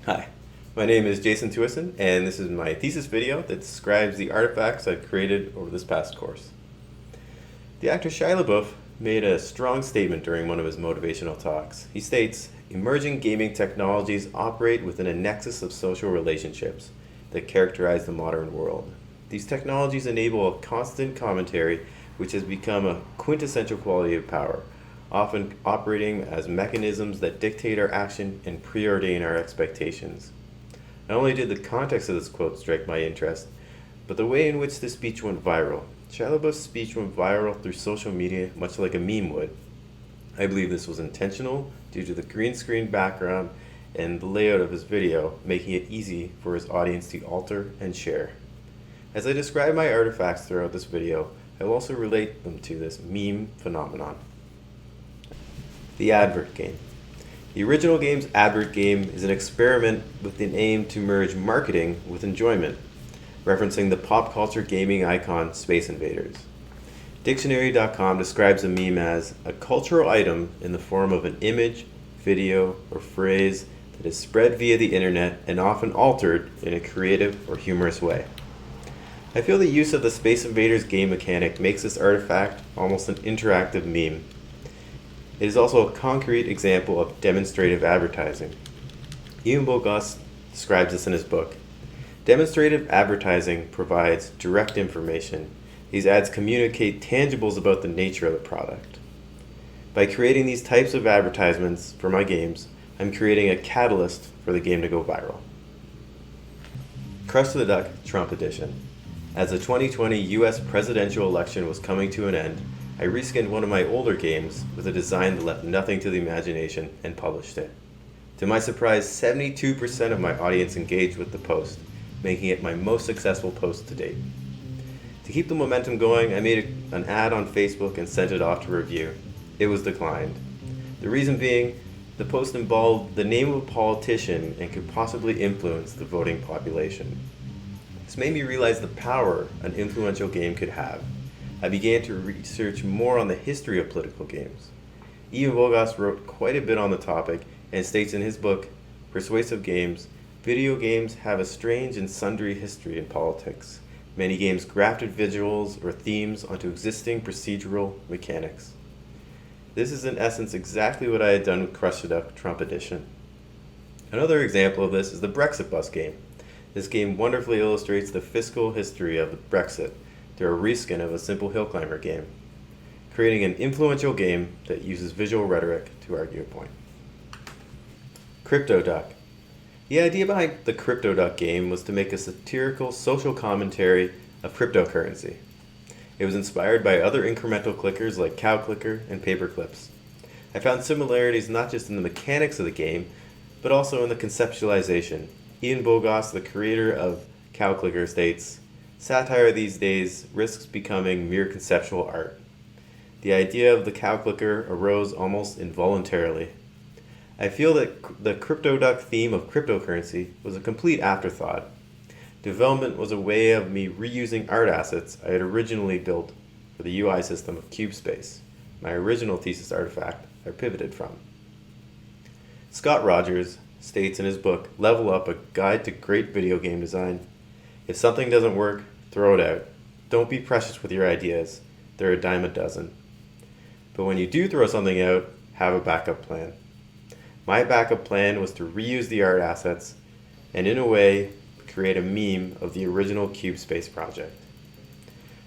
Hi, my name is Jason Teeuwissen, and this is my thesis video that describes the artifacts I've created over this past course. The actor Shia LaBeouf made a strong statement during one of his motivational talks. He states, "Emerging gaming technologies operate within a nexus of social relationships that characterize the modern world. These technologies enable a constant commentary which has become a quintessential quality of power, often operating as mechanisms that dictate our action and preordain our expectations." Not only did the context of this quote strike my interest, but the way in which this speech went viral. Shia LaBeouf's speech went viral through social media much like a meme would. I believe this was intentional due to the green screen background and the layout of his video, making it easy for his audience to alter and share. As I describe my artifacts throughout this video, I will also relate them to this meme phenomenon. The advert game. The original game's advert game is an experiment with an aim to merge marketing with enjoyment, referencing the pop culture gaming icon Space Invaders. Dictionary.com describes a meme as a cultural item in the form of an image, video, or phrase that is spread via the internet and often altered in a creative or humorous way. I feel the use of the Space Invaders game mechanic makes this artifact almost an interactive meme. It is also a concrete example of demonstrative advertising. Ian Bogost describes this in his book. Demonstrative advertising provides direct information. These ads communicate tangibles about the nature of the product. By creating these types of advertisements for my games, I'm creating a catalyst for the game to go viral. Crush the Duck Trump Edition. As the 2020 US presidential election was coming to an end, I reskinned one of my older games with a design that left nothing to the imagination and published it. To my surprise, 72% of my audience engaged with the post, making it my most successful post to date. To keep the momentum going, I made an ad on Facebook and sent it off to review. It was declined. The reason being, the post involved the name of a politician and could possibly influence the voting population. This made me realize the power an influential game could have. I began to research more on the history of political games. Ian Bogost wrote quite a bit on the topic and states in his book, Persuasive Games, video games have a strange and sundry history in politics. Many games grafted visuals or themes onto existing procedural mechanics. This is in essence exactly what I had done with Crush the Duck Trump Edition. Another example of this is the Brexit Bus game. This game wonderfully illustrates the fiscal history of Brexit through a reskin of a simple hill climber game, creating an influential game that uses visual rhetoric to argue a point. Crypto Duck. The idea behind the Crypto Duck game was to make a satirical social commentary of cryptocurrency. It was inspired by other incremental clickers like Cow Clicker and Paper Clips. I found similarities not just in the mechanics of the game, but also in the conceptualization. Ian Bogost, the creator of Cow Clicker, states, "Satire these days risks becoming mere conceptual art." The idea of the cow clicker arose almost involuntarily. I feel that the Crypto Duck theme of cryptocurrency was a complete afterthought. Development was a way of me reusing art assets I had originally built for the UI system of CubeSpace, my original thesis artifact I pivoted from. Scott Rogers states in his book, Level Up, A Guide to Great Video Game Design, "If something doesn't work, throw it out. Don't be precious with your ideas. They're a dime a dozen. But when you do throw something out, have a backup plan." My backup plan was to reuse the art assets and in a way create a meme of the original CubeSpace project.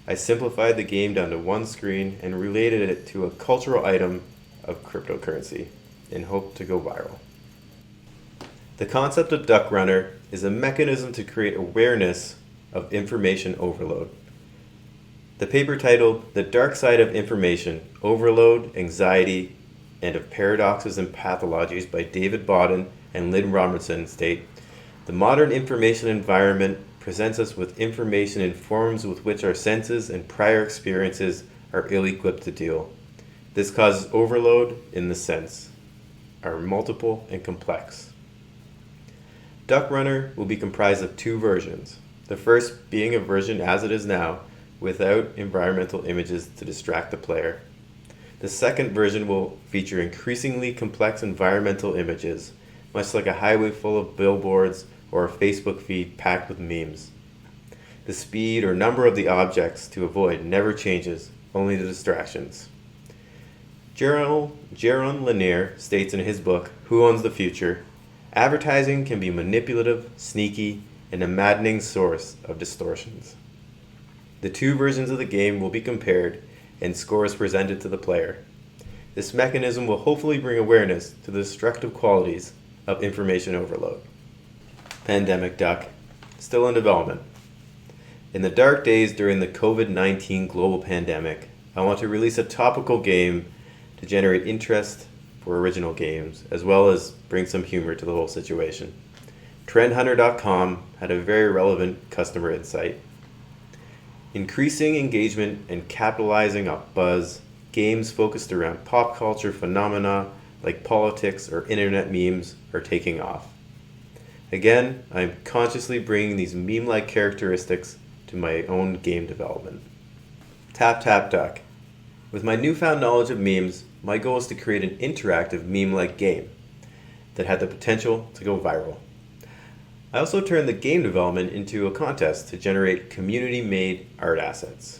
I simplified the game down to one screen and related it to a cultural item of cryptocurrency and hoped to go viral. The concept of Duck Runner is a mechanism to create awareness of information overload. The paper titled The Dark Side of Information, Overload, Anxiety, and of Paradoxes and Pathologies by David Bodden and Lynn Robertson state, "The modern information environment presents us with information in forms with which our senses and prior experiences are ill-equipped to deal. This causes overload in the sense, are multiple and complex." Duck Runner will be comprised of two versions. The first being a version as it is now, without environmental images to distract the player. The second version will feature increasingly complex environmental images much like a highway full of billboards or a Facebook feed packed with memes. The speed or number of the objects to avoid never changes, only the distractions. Jaron Lanier states in his book, Who Owns the Future? Advertising can be manipulative, sneaky, and a maddening source of distortions. The two versions of the game will be compared and scores presented to the player. This mechanism will hopefully bring awareness to the destructive qualities of information overload. Pandemic Duck, still in development. In the dark days during the COVID-19 global pandemic, I want to release a topical game to generate interest for original games, as well as bring some humor to the whole situation. TrendHunter.com had a very relevant customer insight. Increasing engagement and capitalizing on buzz, games focused around pop culture phenomena like politics or internet memes are taking off. Again, I'm consciously bringing these meme-like characteristics to my own game development. Tap Tap Duck. With my newfound knowledge of memes, my goal is to create an interactive meme-like game that had the potential to go viral. I also turned the game development into a contest to generate community-made art assets.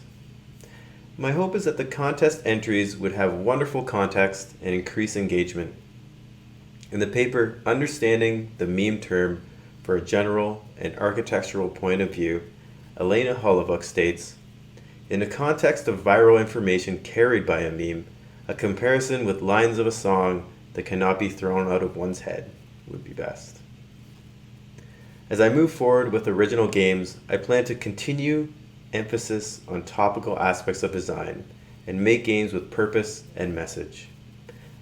My hope is that the contest entries would have wonderful context and increase engagement. In the paper, Understanding the Meme Term for a General and Architectural Point of View, Elena Holloway states, in the context of viral information carried by a meme, a comparison with lines of a song that cannot be thrown out of one's head would be best. As I move forward with original games, I plan to continue emphasis on topical aspects of design and make games with purpose and message.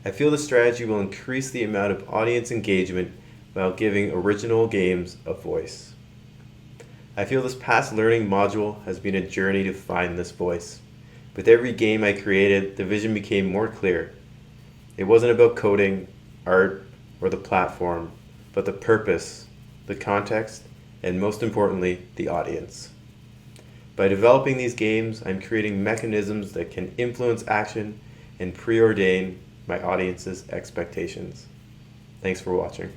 I feel the strategy will increase the amount of audience engagement while giving original games a voice. I feel this past learning module has been a journey to find this voice. With every game I created, the vision became more clear. It wasn't about coding, art, or the platform, but the purpose, the context, and most importantly, the audience. By developing these games, I'm creating mechanisms that can influence action and preordain my audience's expectations. Thanks for watching.